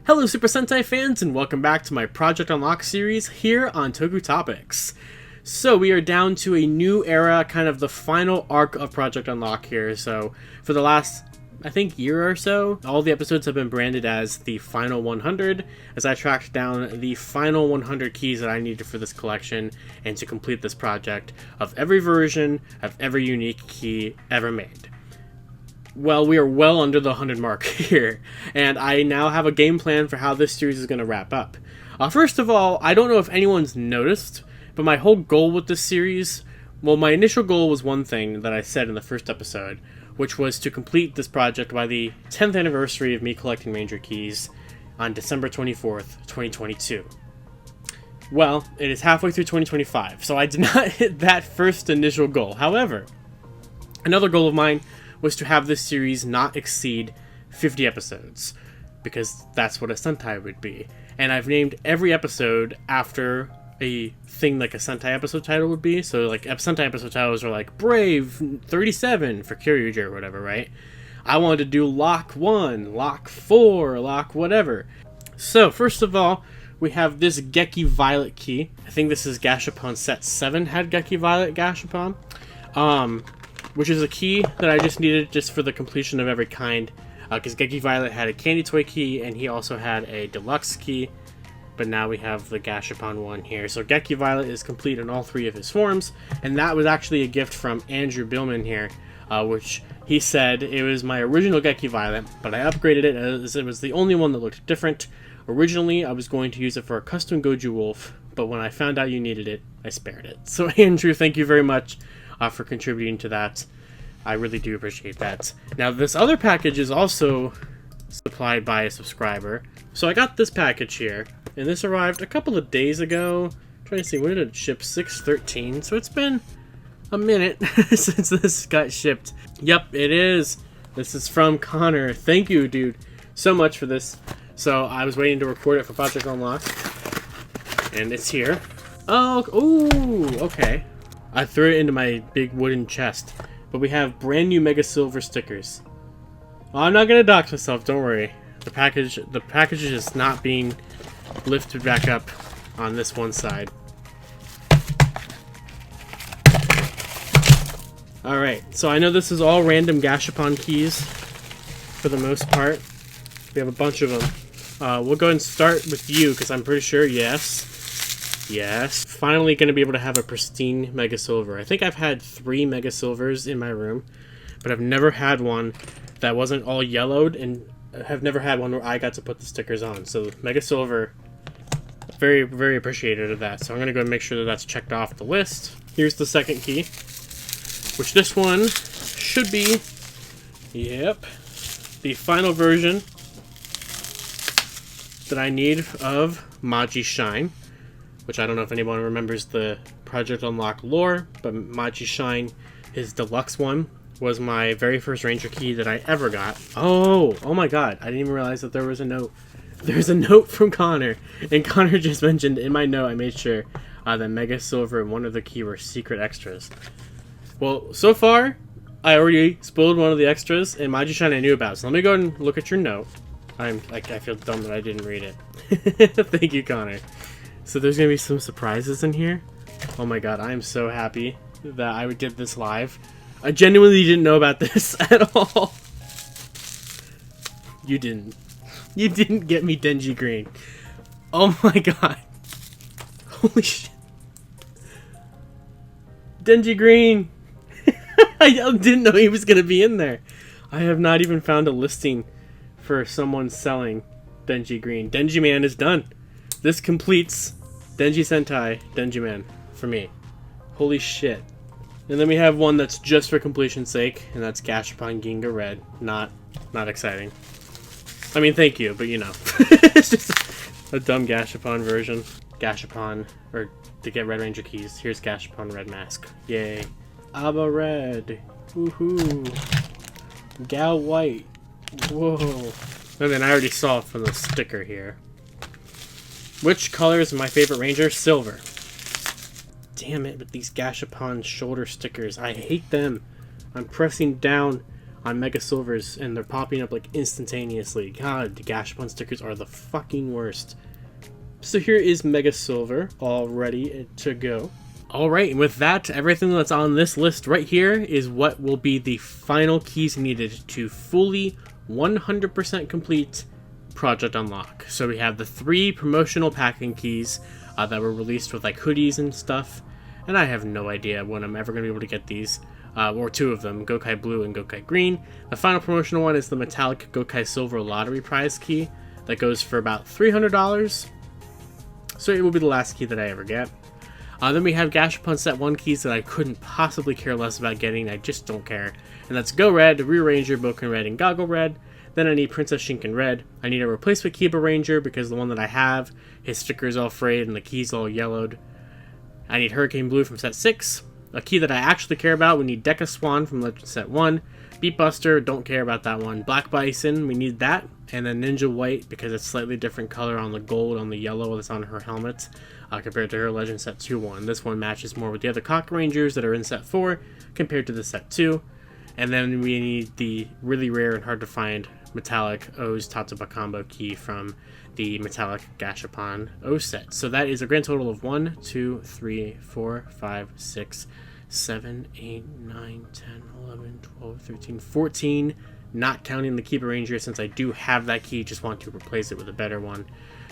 Hello Super Sentai fans and welcome back to my Project Unlock series here on Toku Topics. So we are down to a new era, kind of the final arc of Project Unlock here. So for the last, I think, year or so, all the episodes have been branded as the final 100 as I tracked down the final 100 keys that I needed for this collection and to complete this project of every version of every unique key ever made. Well, we are well under the 100 mark here, and I now have a game plan for how this series is going to wrap up. First of all, I don't know if anyone's noticed, but my whole goal with this series, well, my initial goal was one thing that I said in the first episode, which was to complete this project by the 10th anniversary of me collecting Ranger keys on December 24th, 2022. Well, it is halfway through 2025, so I did not hit that first initial goal. However, another goal of mine was to have this series not exceed 50 episodes, because that's what a Sentai would be. And I've named every episode after a thing like a Sentai episode title would be. So like Sentai episode titles are like Brave 37 for Gekiranger or whatever, right? I wanted to do Lock 1, Lock 4, Lock whatever. So first of all, we have this Geki Violet key. I think this is Gashapon set 7 had Geki Violet Gashapon. Which is a key that I just needed just for the completion of every kind, because Geki Violet had a Candy Toy key, and he also had a Deluxe key, but now we have the Gashapon one here. So Geki Violet is complete in all 3 of his forms, and that was actually a gift from Andrew Billman here, which he said it was my original Geki Violet, but I upgraded it as it was the only one that looked different. Originally, I was going to use it for a custom Goju Wolf, but when I found out you needed it, I spared it. So Andrew, thank you very much for contributing to that. I really do appreciate that. Now this other package is also supplied by a subscriber. So I got this package here, and this arrived a couple of days ago. I'm trying to see, when did it ship? 6/13. So it's been a minute since this got shipped. Yep, it is. This is from Connor. Thank you, dude, so much for this. So I was waiting to record it for Project Unlock, and it's here. Oh, ooh, okay. I threw it into my big wooden chest. But we have brand new Mega Silver stickers. Oh, I'm not gonna dox myself, don't worry. The package is just not being lifted back up on this one side. Alright, so I know this is all random Gashapon keys for the most part. We have a bunch of them. We'll go ahead and start with you, because I'm pretty sure, yes. Yes. Finally going to be able to have a pristine Mega Silver. I think I've had 3 Mega Silvers in my room, but I've never had one that wasn't all yellowed, and have never had one where I got to put the stickers on. So Mega Silver, very, very appreciative of that. So I'm going to go and make sure that that's checked off the list. Here's the second key, which this one should be, yep, the final version that I need of Maji Shine. Which I don't know if anyone remembers the Project Unlock lore, but Maji Shine, his deluxe one, was my very first Ranger key that I ever got. Oh my god, I didn't even realize that there was a note. There's a note from Connor, and Connor just mentioned in my note, I made sure that Mega Silver and one of the key were secret extras. Well, so far, I already spoiled one of the extras, and Maji Shine I knew about, so let me go and look at your note. I feel dumb that I didn't read it. Thank you, Connor. So there's going to be some surprises in here. Oh my god, I am so happy that I did this live. I genuinely didn't know about this at all. You didn't. You didn't get me Denji Green. Oh my god. Holy shit. Denji Green! I didn't know he was going to be in there. I have not even found a listing for someone selling Denji Green. Denji Man is done. This completes Denji Sentai Denji Man for me. Holy shit. And then we have one that's just for completion's sake, and that's Gashapon Ginga Red. Not exciting. I mean, thank you, but you know. It's just a dumb Gashapon version. Gashapon, or to get Red Ranger keys, here's Gashapon Red Mask. Yay. Abba Red. Woohoo. Gal White. Whoa. And then I already saw it from the sticker here. Which color is my favorite Ranger? Silver. Damn it with these Gashapon shoulder stickers. I hate them. I'm pressing down on Mega Silvers, and they're popping up like instantaneously. God, the Gashapon stickers are the fucking worst. So here is Mega Silver, all ready to go. Alright, and with that, everything that's on this list right here is what will be the final keys needed to fully 100% complete Project Unlock. So we have the 3 promotional packing keys that were released with like hoodies and stuff, and I have no idea when I'm ever going to be able to get these, or 2 of them, Gokai Blue and Gokai Green. The final promotional one is the metallic Gokai Silver lottery prize key that goes for about $300, so it will be the last key that I ever get. Then we have Gashapon Set 1 keys that I couldn't possibly care less about getting. I just don't care. And that's Go Red, Rearanger, Boken Red, and Goggle Red. Then I need Princess Shinken Red. I need a replacement Gekiranger because the one that I have, his sticker is all frayed and the key's all yellowed. I need Hurricane Blue from Set 6. A key that I actually care about, we need Deca Swan from Legend Set 1. Beat Buster, don't care about that one. Black Bison, we need that. And then Ninja White because it's slightly different color on the gold, on the yellow that's on her helmet. Compared to her Legend Set 2 one. This one matches more with the other Cock Rangers that are in Set 4 compared to the Set 2. And then we need the really rare and hard to find metallic O's Tatsuba combo key from the metallic Gashapon O set. So that is a grand total of 1, 2, 3, 4, 5, 6, 7, 8, 9, 10, 11, 12, 13, 14. Not counting the Gekiranger since I do have that key, just want to replace it with a better one.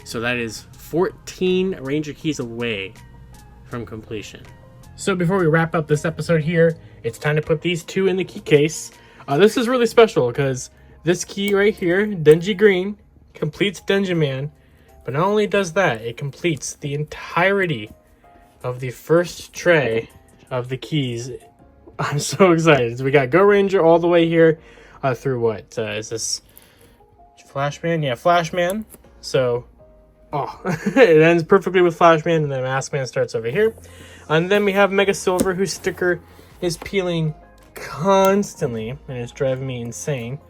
So that is 14 Ranger keys away from completion. So before we wrap up this episode here, it's time to put these 2 in the key case. This is really special because this key right here, Denji Green, completes Denji Man. But not only does that, it completes the entirety of the first tray of the keys. I'm so excited. So we got Go Ranger all the way here through what? Is this Flashman? Yeah, Flashman. So... oh, it ends perfectly with Flashman, and then Maskman starts over here. And then we have Mega Silver, whose sticker is peeling constantly, and it's driving me insane.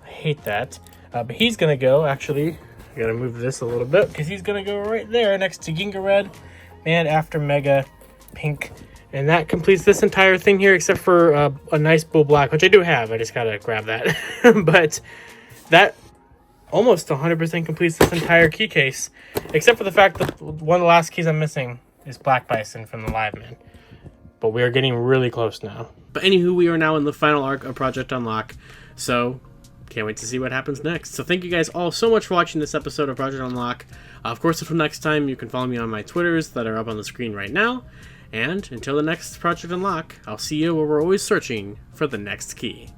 I hate that. But he's going to go, actually, I got to move this a little bit, because he's going to go right there next to Ginga Red, and after Mega Pink. And that completes this entire thing here, except for a nice Bull Black, which I do have. I just got to grab that. But that... almost 100% completes this entire key case, except for the fact that one of the last keys I'm missing is Black Bison from the Live Man. But we are getting really close now. But anywho, we are now in the final arc of Project Unlock, so can't wait to see what happens next. So thank you guys all so much for watching this episode of Project Unlock. Of course, until next time, you can follow me on my Twitters that are up on the screen right now. And until the next Project Unlock, I'll see you where we're always searching for the next key.